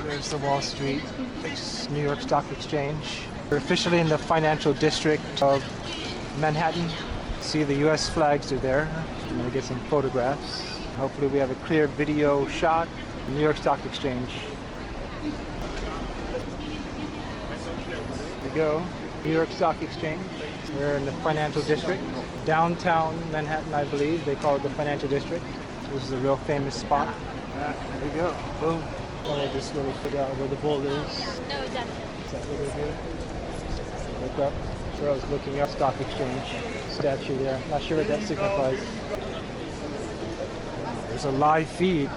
There's the Wall Street, New York Stock Exchange. We're officially in the financial district of Manhattan. See the US flags are there. I'm gonna get some photographs. Hopefully we have a clear video shot. New York Stock Exchange. There we go. New York Stock Exchange. We're in the financial district. Downtown Manhattan, I believe. They call it the financial district. This is a real famous spot. There we go. Boom. I just really figure out where the bull is. No, it's not. Is that over here? Look up. So I was looking up Stock Exchange statue there. Not sure what that signifies. There's a live feed.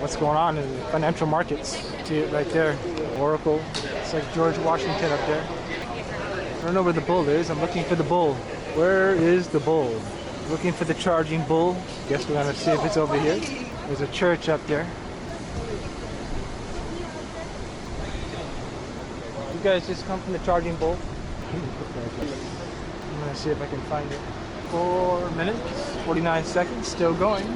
What's going on in the financial markets? See it right there. Oracle. It's like George Washington up there. I don't know where the bull is. I'm looking for the bull. Where is the bull? Looking for the charging bull. Guess we're gonna see if it's over here. There's a church up there. You guys just come from the charging bull? I'm gonna see if I can find it. 4 minutes, 49 seconds, still going.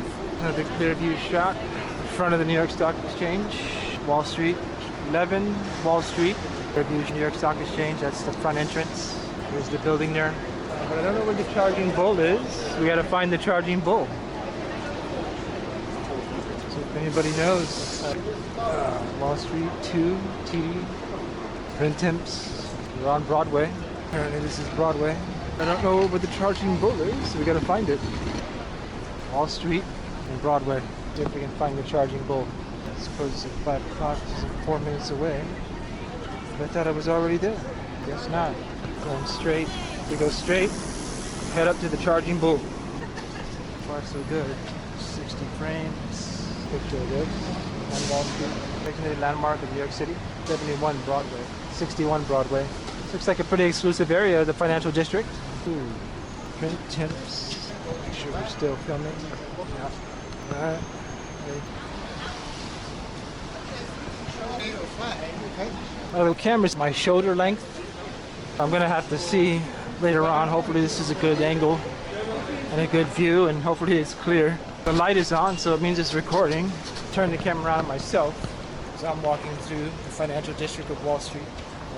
Another clear view shot in front of the New York Stock Exchange. Wall Street, 11 Wall Street. Clear view New York Stock Exchange, that's the front entrance. There's the building there. But I don't know where the charging bull is. We gotta find the charging bull. So if anybody knows, Wall Street 2, TD, Printemps. We're on Broadway. Apparently this is Broadway. I don't know where the charging bull is, so we gotta find it. Wall Street and Broadway. See if we can find the charging bull. I suppose it's at 5 o'clock, it's 4 minutes away. But I thought I was already there. Guess not. Going straight. We go straight, head up to the charging bull. So far so good. 60 frames. Picture of this. On Wall Street. Designated landmark of New York City. 71 Broadway. 61 Broadway. Looks like a pretty exclusive area of the financial district. Ooh. Print temps. Make sure we're still filming. Yeah. Alright. Okay. My little camera's my shoulder length. I'm gonna have to see later on. Hopefully this is a good angle and a good view, and hopefully it's clear. The light is on, so it means it's recording. Turn the camera around myself. So I'm walking through the financial district of Wall Street,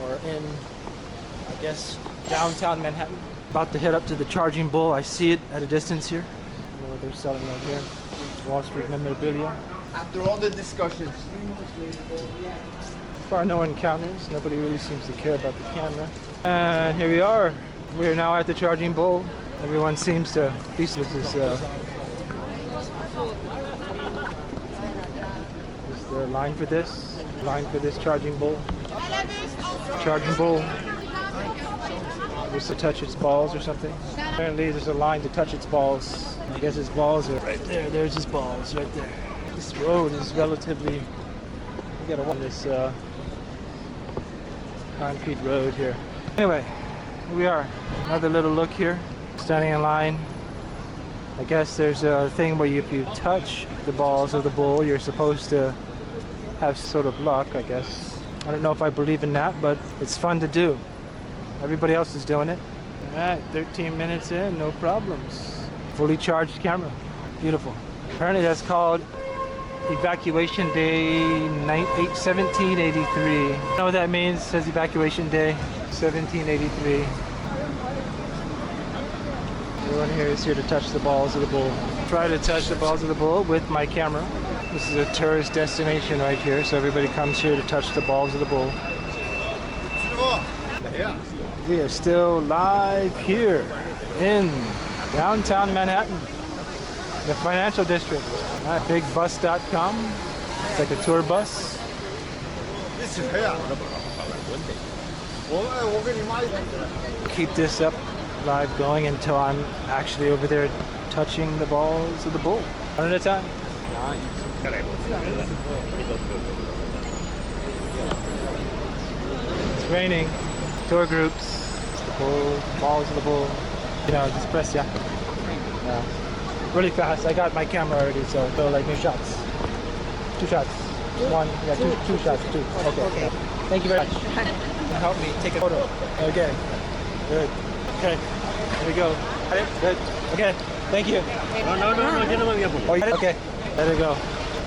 or in, I guess, downtown Manhattan. About to head up to the charging bull. I see it at a distance here. I don't know what they're selling right here. Wall Street memorabilia. After all the discussions. As far as no one encounters, nobody really seems to care about the camera. And here we are. We are now at the charging bull. Everyone seems to. This is the line for this. Line for this charging bull. Charging bull. Just to touch its balls or something. Apparently there's a line to touch its balls. I guess its balls are right there. There's his balls right there. This road is relatively. You gotta want this concrete road here. Anyway, here we are. Another little look here. Standing in line. I guess there's a thing where if you touch the balls of the bull, you're supposed to have sort of luck, I guess. I don't know if I believe in that, but it's fun to do. Everybody else is doing it. Alright, 13 minutes in, no problems. Fully charged camera. Beautiful. Apparently that's called Evacuation Day 1783. You know what that means? It says Evacuation Day 1783. Everyone here is here to touch the balls of the bull. Try to touch the balls of the bull with my camera. This is a tourist destination right here, so everybody comes here to touch the balls of the bull. We are still live here in downtown Manhattan, the financial district. Bigbus.com. It's like a tour bus. Keep this up live going until I'm actually over there touching the balls of the bull. One at a time. It's raining. Tour groups. The bull, balls of the bull. You know, just press yeah. Really fast. I got my camera already, so they're like new shots. 2 shots. One, yeah, two shots, two. Okay. Thank you very much. Help me take a photo. Okay. Good. Okay. There we go. Got it? Good. Okay. Thank you. No, Oh, okay. There we go.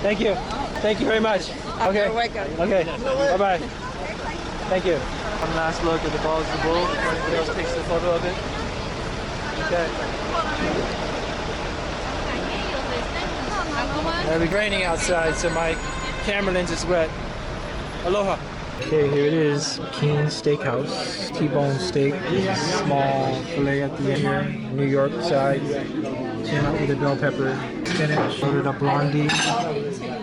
Thank you. Thank you very much. Okay. You're welcome. Okay. Bye-bye. Thank you. One last look at the balls of the bull before anybody else takes a photo of it. Okay. It's raining outside, so my camera lens is wet. Aloha. Okay, here it is. Keens Steakhouse. T-bone steak. Small filet at the end here. New York side. Came out with a bell pepper. Spinach. Loaded up blondie.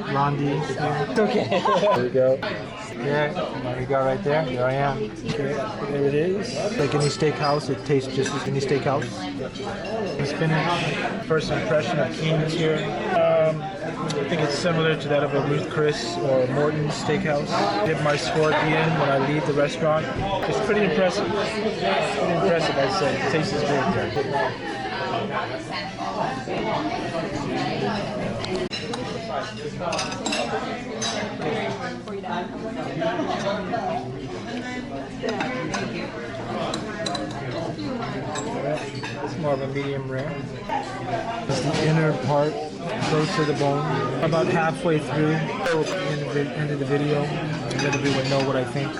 It's okay. There we go. Yeah, there you go right there. There I am. Okay, there it is. Like any steakhouse, it tastes just like any steakhouse. The spinach. First impression of Keens here. I think it's similar to that of a Ruth Chris or Morton's Steakhouse. Dip my score at the end when I leave the restaurant. It's pretty impressive. Pretty impressive, I'd say. It tastes good. It's more of a medium rare. It's the inner part, close to the bone. About halfway through, end of the video, let everyone know what I think.